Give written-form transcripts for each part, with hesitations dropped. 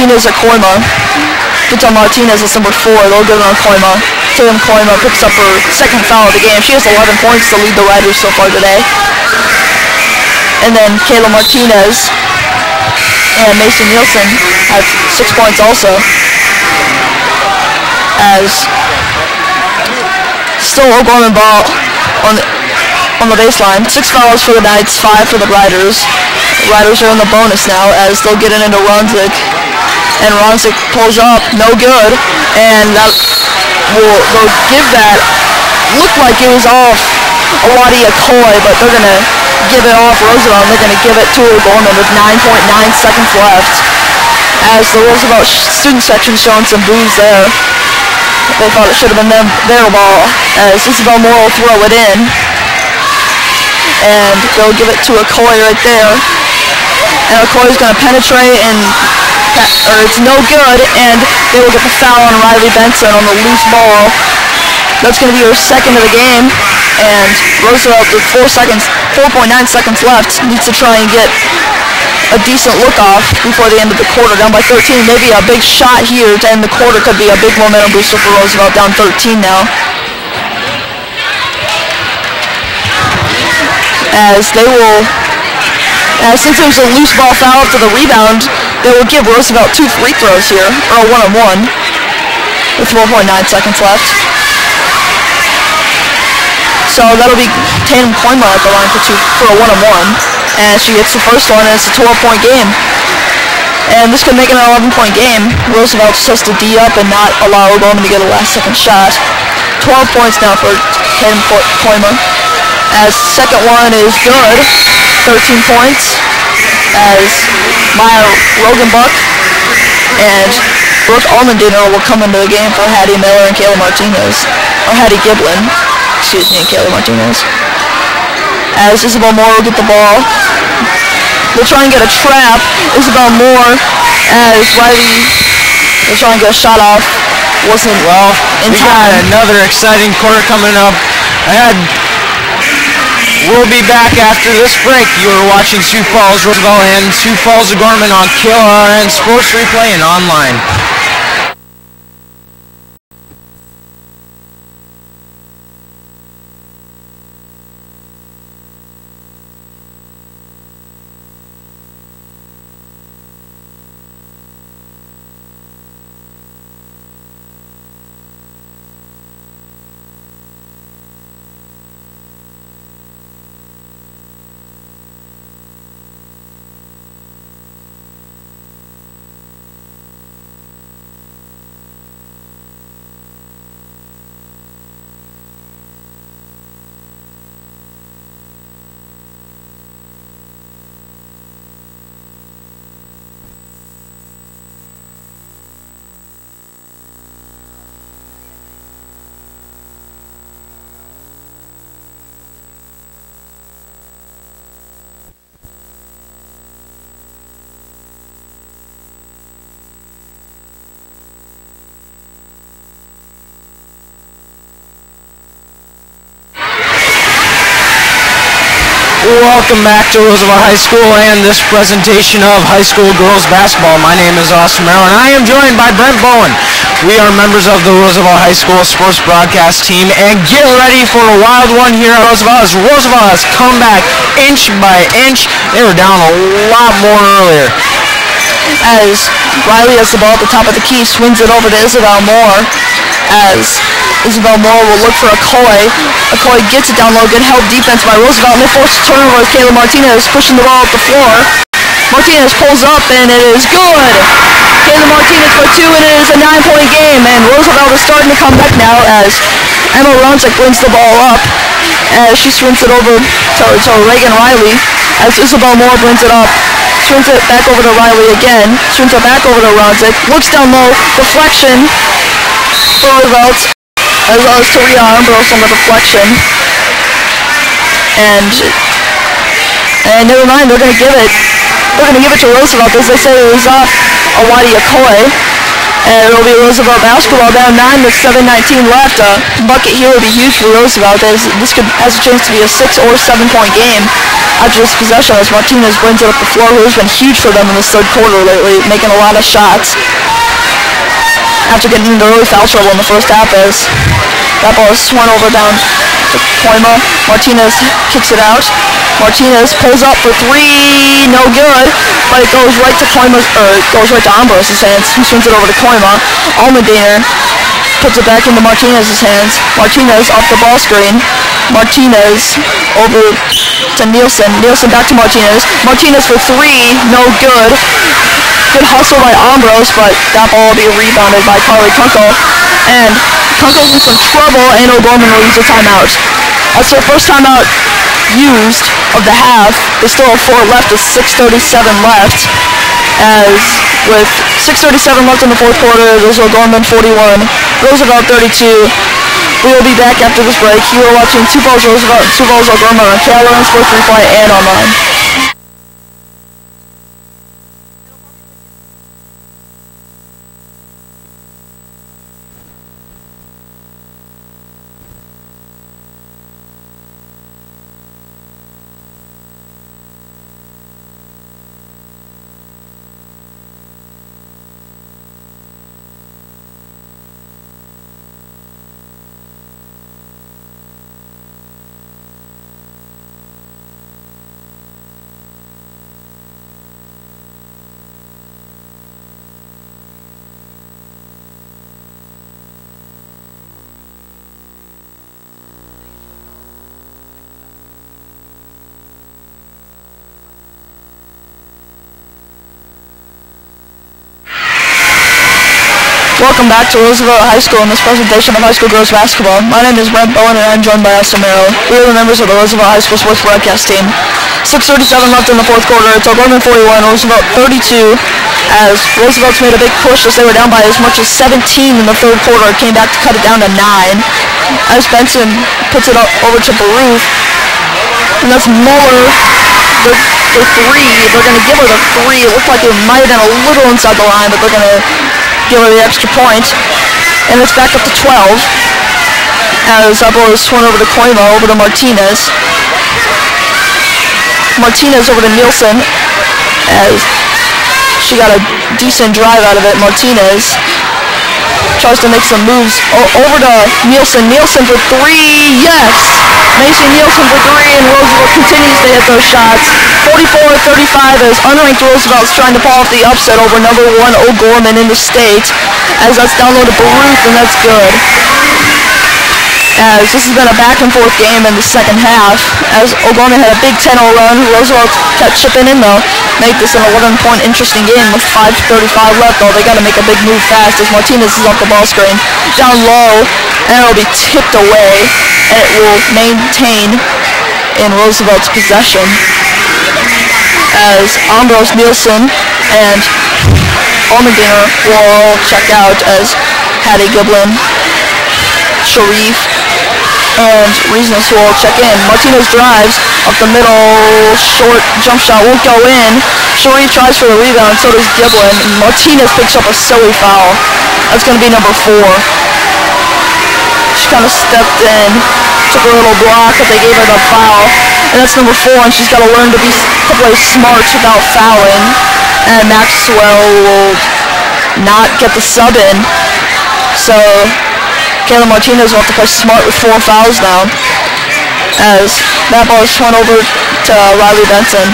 Martinez at Koima. Gets on Martinez as number 4. They'll give it on Koima. Tatum Koima picks up her second foul of the game. She has 11 points to lead the Riders so far today. And then Kayla Martinez and Mason Nielsen have 6 points also. As still O'Gorman ball on the baseline. 6 fouls for the Knights, 5 for the Riders. The Riders are in the bonus now as they'll get it into Ronzik. And Ronzik pulls up, no good. And that they'll give that. Looked like it was off Awadi Akoi, but they're going to give it off Roosevelt. They're going to give it to O'Gorman with 9.9 seconds left. As the Roosevelt student section showing some boos there. They thought it should have been their ball. As Isabel Moore will throw it in. And they'll give it to Akoi right there. And Okoi's going to penetrate and it's no good, and they will get the foul on Riley Benson on the loose ball. That's going to be her second of the game, and Roosevelt with 4.9 seconds left needs to try and get a decent look off before the end of the quarter. Down by 13, maybe a big shot here to end the quarter could be a big momentum booster for Roosevelt, down 13 now. As they will, since it was a loose ball foul after the rebound, they will give Roosevelt 2 free throws here, or a 1-on-1, with 4.9 seconds left. So that'll be Tatum Koima at the line for a 1-on-1, and she gets the first one, and it's a 12-point game. And this could make it an 11-point game. Roosevelt just has to D up and not allow O'Gorman to get a last-second shot. 12 points now for Tatum Koima. As second one is good, 13 points. As Maya Rogenbuck and Brooke Allmendiner will come into the game for Hattie Miller and Kayla Martinez. Or Hattie Giblin, excuse me, and Kayla Martinez. As Isabel Moore will get the ball. They'll try and get a trap. Isabel Moore as Riley will try and get a shot off. Wasn't in time. Got another exciting quarter coming up ahead. We'll be back after this break. You are watching Sioux Falls Roosevelt and Sioux Falls O'Gorman on KLRN Sports Replay and online. Welcome back to Roosevelt High School and this presentation of high school girls basketball. My name is Austin Merrill and I am joined by Brent Bowen. We are members of the Roosevelt High School sports broadcast team, and get ready for a wild one here at Roosevelt as Roosevelt has come back inch by inch. They were down a lot more earlier. As Riley has the ball at the top of the key, swings it over to Isabel Moore as Isabel Moore will look for Akoi. Akoi gets it down low. Good help defense by Roosevelt. And they force a turnover with Kayla Martinez pushing the ball up the floor. Martinez pulls up and it is good. Kayla Martinez for 2 and it is a 9-point game. And Roosevelt is starting to come back now as Emma Ronzik brings the ball up as she swings it over to Reagan Riley as Isabel Moore brings it up. Swings it back over to Riley again. Swings it back over to Ronzik. Looks down low. Deflection for Roosevelt. As well as Taria Armbros on the deflection. And never mind, they're gonna give it to Roosevelt as they say it was off Awadi Akoi. And it'll be Roosevelt basketball down 9 with 7:19 left. A bucket here would be huge for Roosevelt as this has a chance to be a 6 or 7-point game. after this possession as Martinez brings it up the floor, who's been huge for them in this third quarter lately, making a lot of shots. After getting into early foul trouble in the first half, as that ball is swung over down to Koima. Martinez kicks it out. Martinez pulls up for three, no good, but it goes right to Koima's, or it goes right to Ambros's hands. He swings it over to Koima. Allmendinger puts it back into Martinez's hands. Martinez off the ball screen. Martinez over to Nielsen. Nielsen back to Martinez. Martinez for three, no good. Good hustle by Ambros, but that ball will be rebounded by Carly Kunkel. And Kunkel's in some trouble, and O'Gorman will use a timeout. That's their first timeout used of the half. They still have 4 left with 6:37 left. As with 6:37 left in the fourth quarter, there's O'Gorman 41, Roosevelt 32. We will be back after this break. You are watching Sioux Falls Roosevelt and Sioux Falls O'Gorman on KLRN Sports Replay and online. Welcome back to Roosevelt High School in this presentation of high school girls basketball. My name is Brent Bowen and I'm joined by Austin Merrill. We are the members of the Roosevelt High School sports broadcast team. 6:37 left in the fourth quarter. It's O'Gorman 41, Roosevelt 32, as Roosevelt's made a big push as they were down by as much as 17 in the third quarter. Came back to cut it down to 9. As Benson puts it up over to Baruth, and that's Muller. The three. They're going to give her the three. It looked like it might have been a little inside the line, but they're going to give her the extra point. And it's back up to 12. As that ball is swung over to Koima, over to Martinez. Martinez over to Nielsen. As she got a decent drive out of it. Martinez tries to make some moves. Over to Nielsen. Nielsen for three. Yes! Macy Nielsen for three, and Roosevelt continues to hit those shots. 44-35 as unranked Roosevelt's trying to pull off the upset over number 1 O'Gorman in the state. As that's downloaded Baruth, and that's good. As this has been a back and forth game in the second half. As O'Gorman had a big 10-0 run, Roosevelt kept chipping in though. Make this an 11-point interesting game with 5:35 left though. They got to make a big move fast as Martinez is off the ball screen. Down low, and it'll be tipped away, and it will maintain in Roosevelt's possession. As Ambrose Nielsen and Allmendinger will check out as Hattie Giblin, Sharif, and Reasoness will check in. Martinez drives up the middle, short jump shot won't go in. Sharif tries for the rebound, so does Giblin. Martinez picks up a silly foul. That's going to be number 4. She kind of stepped in, took a little block, but they gave her the foul. And that's number 4, and she's got to learn to play smart without fouling. And Maxwell will not get the sub in. So Kayla Martinez will have to play smart with 4 fouls now. As that ball is thrown over to Riley Benson.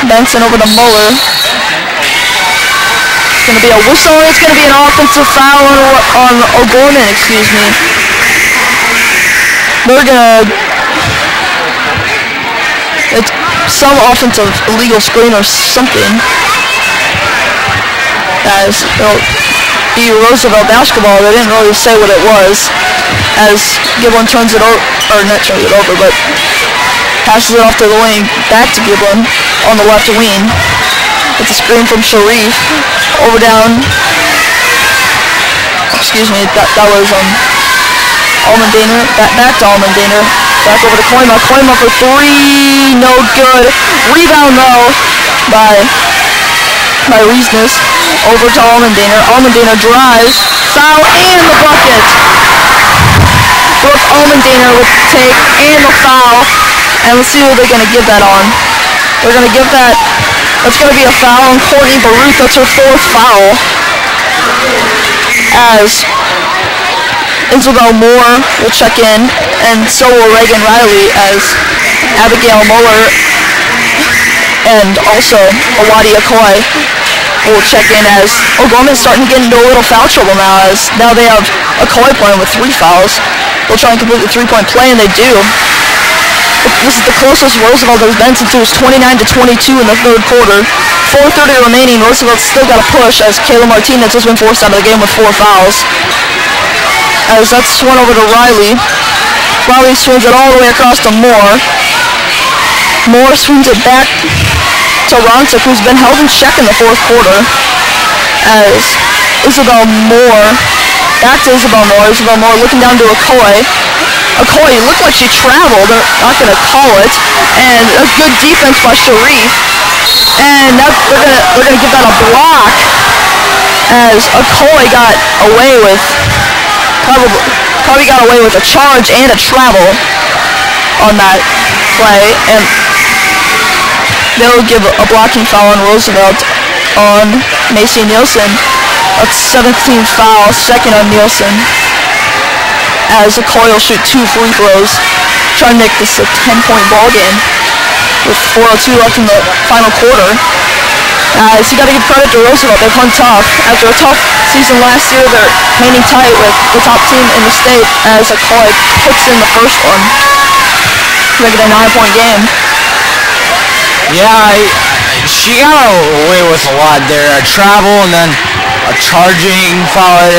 Benson over to Muller. It's going to be a whistle. It's going to be an offensive foul on O'Gorman, excuse me. They're going to... It's some offensive illegal screen or something. As it'll be Roosevelt basketball. They didn't really say what it was. As Giblin turns it over, or not turns it over, but passes it off to the wing, back to Giblin on the left wing. It's a screen from Sharif. Over down. Excuse me, that was Allmendinger. Back to Allmendinger. Back over to Koima. Koima for 3. No good. Rebound though by Reasness. Over to Allmendinger. Allmendinger drives. Foul and the bucket. Brooke Allmendinger with the take and the foul. And let's see who they're going to give that on. They're going to give that. That's going to be a foul on Courtney Baruth. That's her 4th foul. As Isabel Moore will check in, and so will Reagan Riley, as Abigail Muller and also Awadi Okoye will check in, as O'Gorman's starting to get into a little foul trouble now, as now they have Okoye playing with 3 fouls. They'll try and complete the 3-point play, and they do. This is the closest Roosevelt has been since it was 29-22 in the 3rd quarter. 4:30 remaining. Roosevelt's still got a push, as Kayla Martinez has been forced out of the game with 4 fouls. As that's swung over to Riley. Riley swings it all the way across to Moore. Moore swings it back to Ronsick, who's been held in check in the 4th quarter. As Isabel Moore, back to Isabel Moore. Isabel Moore looking down to Okoye. Okoye looked like she traveled. They're not going to call it. And a good defense by Sharif. And that, they're gonna give that a block, as Okoye got away with probably got away with a charge and a travel on that play, and they'll give a blocking foul on Roosevelt on Macy Nielsen. That's 17th foul, 2nd on Nielsen, as Okoye will shoot 2 free throws, trying to make this a 10-point ball game with 4:02 left in the final quarter. As you got to give credit to Roosevelt, they've hung tough. After a tough season last year, they're hanging tight with the top team in the state, as Okoye puts in the first one to make it a 9-point game. Yeah, she got away with a lot there. A travel and then a charging foul.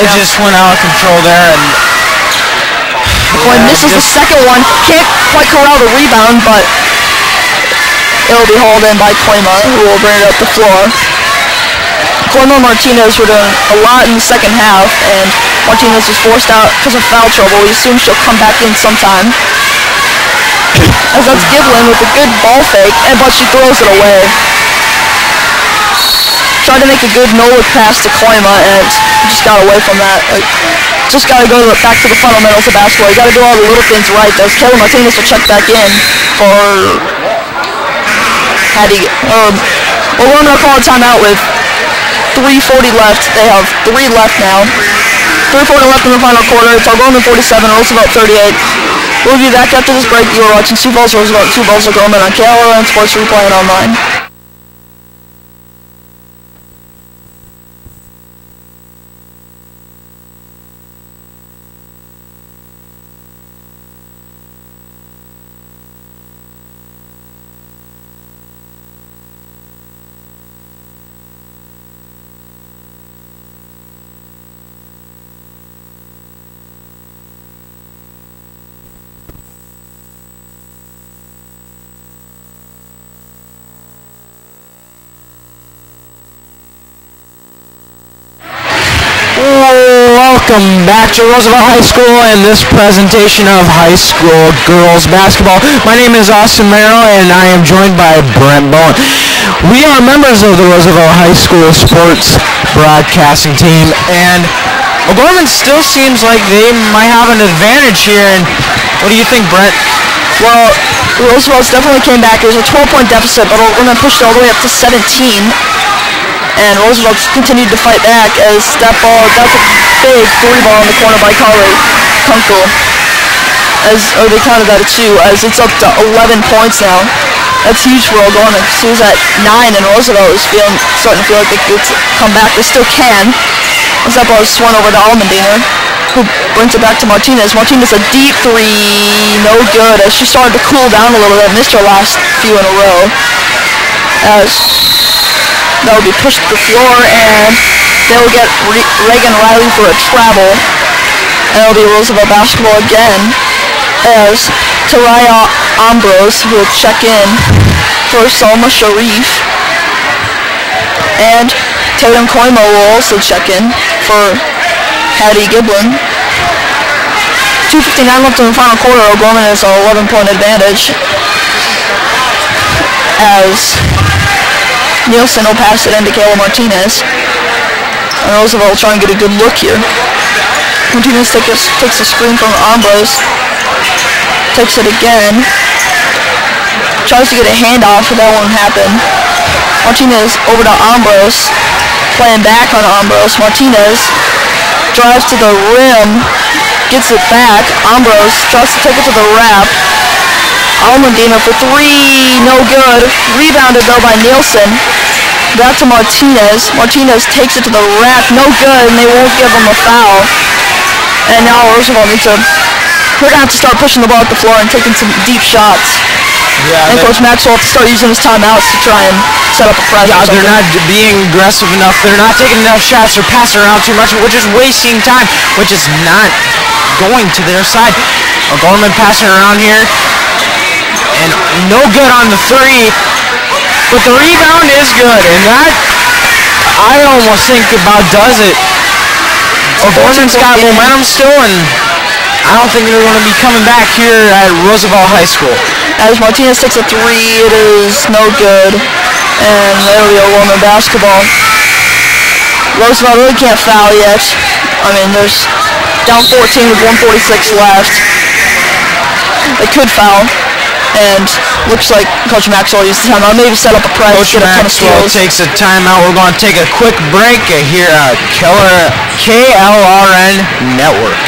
It just went out of control there. And Okoye misses the second one. Can't quite corral the rebound, but it'll be hauled in by Koima, who will bring it up the floor. Koima and Martinez were doing a lot in the second half, and Martinez was forced out because of foul trouble. We assume she'll come back in sometime. As that's Giblin with a good ball fake, but she throws it away. Tried to make a good no-look pass to Koima, and just got away from that. Just got to go back to the fundamentals of basketball. You got to do all the little things right. As Kayla Martinez will check back in for we're going to call a timeout with 3:40 left. They have 3 left now. 3:40 left in the final quarter. It's O'Gorman 47, Roosevelt 38. We'll be back after this break. You are watching Sioux Falls Roosevelt, Sioux Falls O'Gorman on KLRN Sports Replay and online. Welcome back to Roosevelt High School and this presentation of high school girls basketball. My name is Austin Merrill and I am joined by Brent Bowen. We are members of the Roosevelt High School sports broadcasting team, and O'Gorman still seems like they might have an advantage here. And what do you think, Brent? Well, Roosevelt's definitely came back. There's a 12-point deficit, but O'Gorman pushed it all the way up to 17. And Roosevelt's continued to fight back, as that was a big 3-ball in the corner by Carly Kunkel. They counted that at 2, as it's up to 11 points now. That's huge for O'Gorman. She was at 9, and Roosevelt is starting to feel like they could come back. They still can. As that ball is swung over to Almendinger, who brings it back to Martinez. Martinez, a deep 3, no good, as she started to cool down a little bit. Missed her last few in a row. As that will be pushed to the floor, and they will get Reagan Riley for a travel. And it will be Roosevelt basketball again, as Taraya Ambrose will check in for Salma Sharif. And Tatum Koima will also check in for Hattie Giblin. 2:59 left in the final quarter. O'Gorman has an 11-point advantage, as Nielsen will pass it into Kayla Martinez. And Roosevelt will try and get a good look here. Martinez takes a screen from Ambrose. Takes it again. tries to get a handoff, but that won't happen. Martinez over to Ambrose, playing back on Ambrose. Martinez drives to the rim, gets it back. Ambrose tries to take it to the wrap. Almondina for three, no good. Rebounded though by Nielsen. Back to Martinez. Martinez takes it to the rack, no good, and they won't give him a foul. And now Roosevelt needs to, we're going to have to start pushing the ball at the floor and taking some deep shots. Yeah, and Coach Maxwell will have to start using his timeouts to try and set up a press. Yeah, they're not being aggressive enough. They're not taking enough shots. They're passing around too much, which is wasting time, which is not going to their side. O'Gorman passing around here. And no good on the three, but the rebound is good, and that, I almost think about does it. O'Gorman's got momentum still, and I don't think they're going to be coming back here at Roosevelt High School. As Martinez takes a three, it is no good, and that'll be O'Gorman basketball. Roosevelt really can't foul yet. I mean, there's down 14 with 1:46 left. They could foul. And looks like Coach Maxwell used the timeout. Maybe set up a press, Coach get a ton of Maxwell steals. takes a timeout. We're going to take a quick break here at KLRN Network.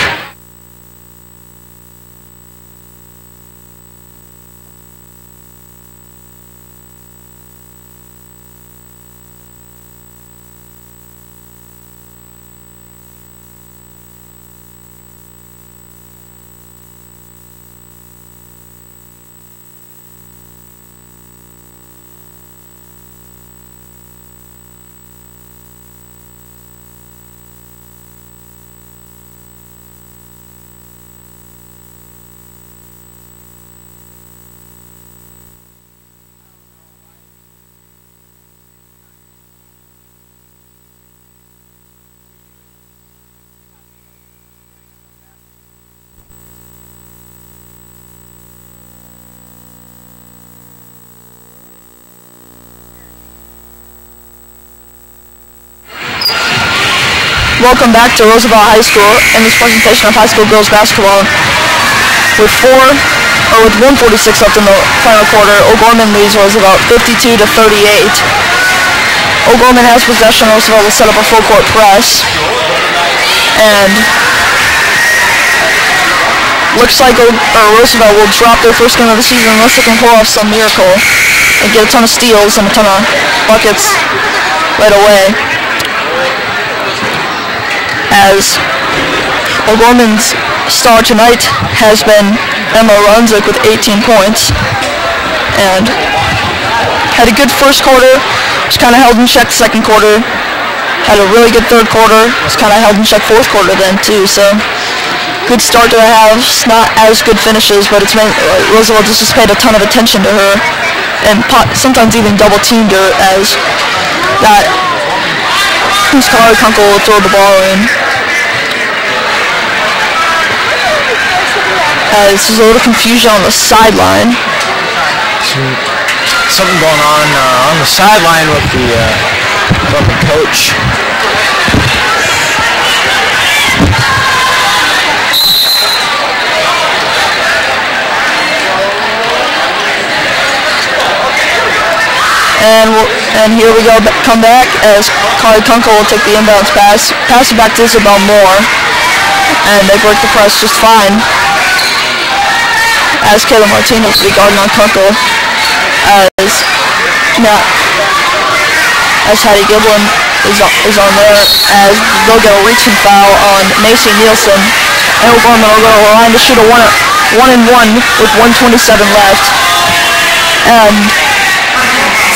Welcome back to Roosevelt High School in this presentation of high school girls basketball. With 1:46 left in the final quarter, O'Gorman leads Roosevelt 52-38. O'Gorman has possession. Roosevelt will set up a full court press, and looks like Roosevelt will drop their first game of the season unless they can pull off some miracle and get a ton of steals and a ton of buckets right away. As O'Gorman's star tonight has been Emma Runzik with 18 points, and had a good first quarter, was kind of held in check second quarter, had a really good third quarter, was kind of held in check fourth quarter then too, so good start to have, not as good finishes, but it's been, Roosevelt just paid a ton of attention to her, and sometimes even double teamed her as that who's Kari Kunkel will throw the ball in. As there's a little confusion on the sideline. Something going on the sideline with the coach. And here we go, come back as Kari Kunkel will take the inbounds pass it back to Isabel Moore, and they break the press just fine. As Kayla Martinez will be guarding on Kunkel, as Hattie Giblin is on there, as they'll get a reaching foul on Macy Nielsen, and O'Gorman will go to the line to shoot a one-and-one with 1:27 left.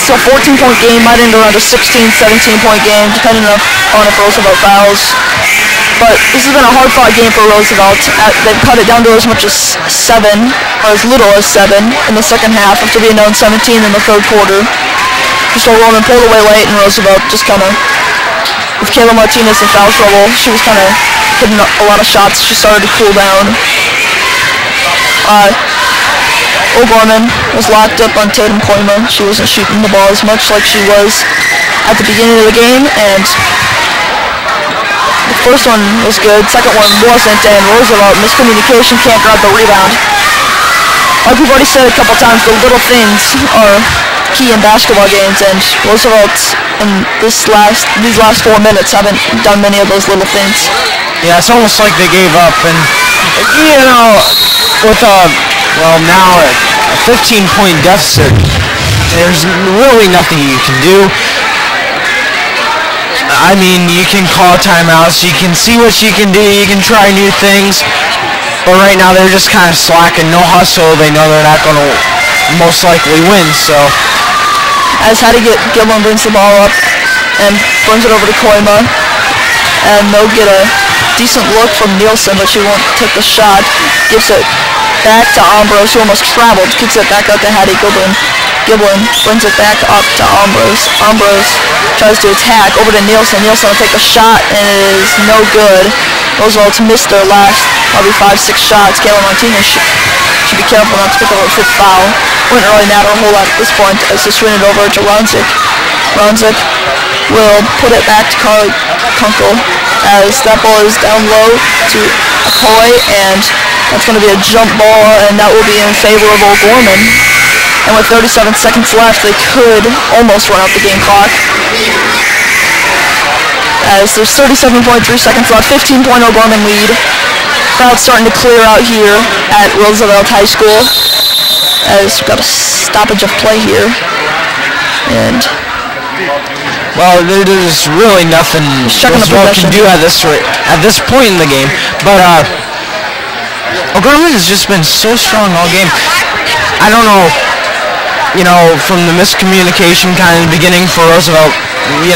So 14-point game might end around a 16, 17-point game, depending on if Roosevelt fouls. But this has been a hard-fought game for Roosevelt. They've cut it down to as much as 7, or as little as 7, in the second half, after being down 17 in the third quarter. Just O'Gorman pulled away late, and Roosevelt just kind of, with Kayla Martinez in foul trouble, she was kind of hitting a lot of shots. She started to cool down. O'Gorman was locked up on Tatum Koima. She wasn't shooting the ball as much like she was at the beginning of the game, and the first one was good, second one wasn't, and Roosevelt, miscommunication, can't grab the rebound. like we've already said a couple times, the little things are key in basketball games, and Roosevelt in these last 4 minutes haven't done many of those little things. Yeah, it's almost like they gave up, and with now a 15-point deficit, there's really nothing you can do. I mean, you can call timeouts, you can see what you can do, you can try new things, but right now they're just kind of slacking, no hustle. They know they're not going to most likely win, so. As Hattie Gilman brings the ball up and brings it over to Koima, and they'll get a decent look from Nielsen, but she won't take the shot. Gives it back to Ambrose, who almost traveled, kicks it back out to Hattie Gilman. Gilman brings it back up to Ambrose. Ambrose tries to attack over to Nielsen. Nielsen will take the shot, and it is no good. Roosevelt's missed their last probably 5-6 shots. Kayla Martinez should be careful not to pick up a 5th foul. Wouldn't really matter a whole lot at this point as they swing it over to Ronzik. Ronzik will put it back to Carly Kunkel as that ball is down low to Okoye, and that's going to be a jump ball, and that will be in favor of O'Gorman. And with 37 seconds left, they could almost run out the game clock. As there's 37.3 seconds left, 15-point O'Gorman lead. Crowd's starting to clear out here at Roosevelt High School. As we've got a stoppage of play here. And well, there's really nothing Roosevelt can do at this point in the game. But O'Gorman has just been so strong all game. I don't know. From the miscommunication kind of the beginning for Roosevelt, it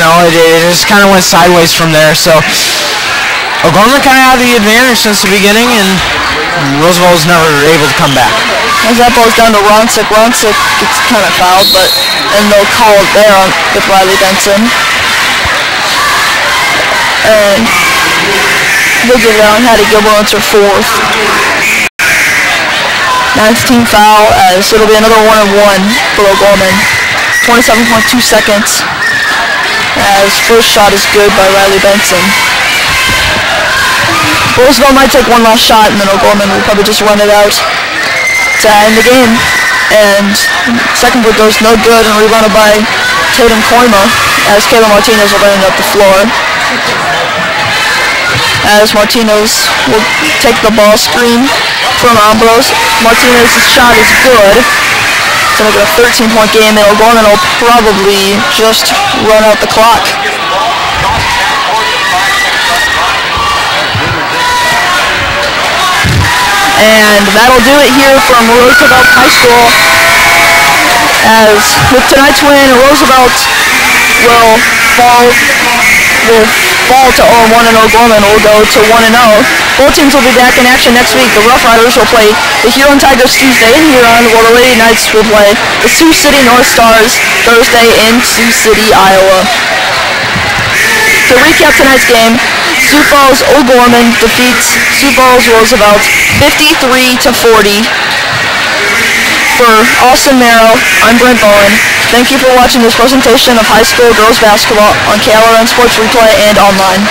just kind of went sideways from there. So O'Gorman kind of had the advantage since the beginning, and Roosevelt was never able to come back. As that ball's down to Ronzik. Ronzik gets kind of fouled, and they'll call it there with Riley Benson. And they'll give it out. Hattie Gilman, it's her 4th. 9th team foul, as it'll be another 1-1 for O'Gorman. 27.2 seconds, as first shot is good by Riley Benson. Roosevelt might take one last shot, and then O'Gorman will probably just run it out to end the game. And second one goes no good, and rebounded by Tatum Koima, as Kayla Martinez will bring it up the floor. As Martinez will take the ball screen from Ambrose. Martinez's shot is good. It's going to get a 13-point game, and O'Gorman will probably just run out the clock. And that'll do it here from Roosevelt High School. As with tonight's win, Roosevelt will fall to 0-1, and O'Gorman will go to 1-0. Both teams will be back in action next week. The Rough Riders will play the Huron Tigers Tuesday in Huron, while the Lady Knights will play the Sioux City North Stars Thursday in Sioux City, Iowa. To recap tonight's game, Sioux Falls O'Gorman defeats Sioux Falls Roosevelt 53-40. For Austin Merrill, I'm Brent Bowen. Thank you for watching this presentation of high school girls basketball on KLRN Sports Replay and online.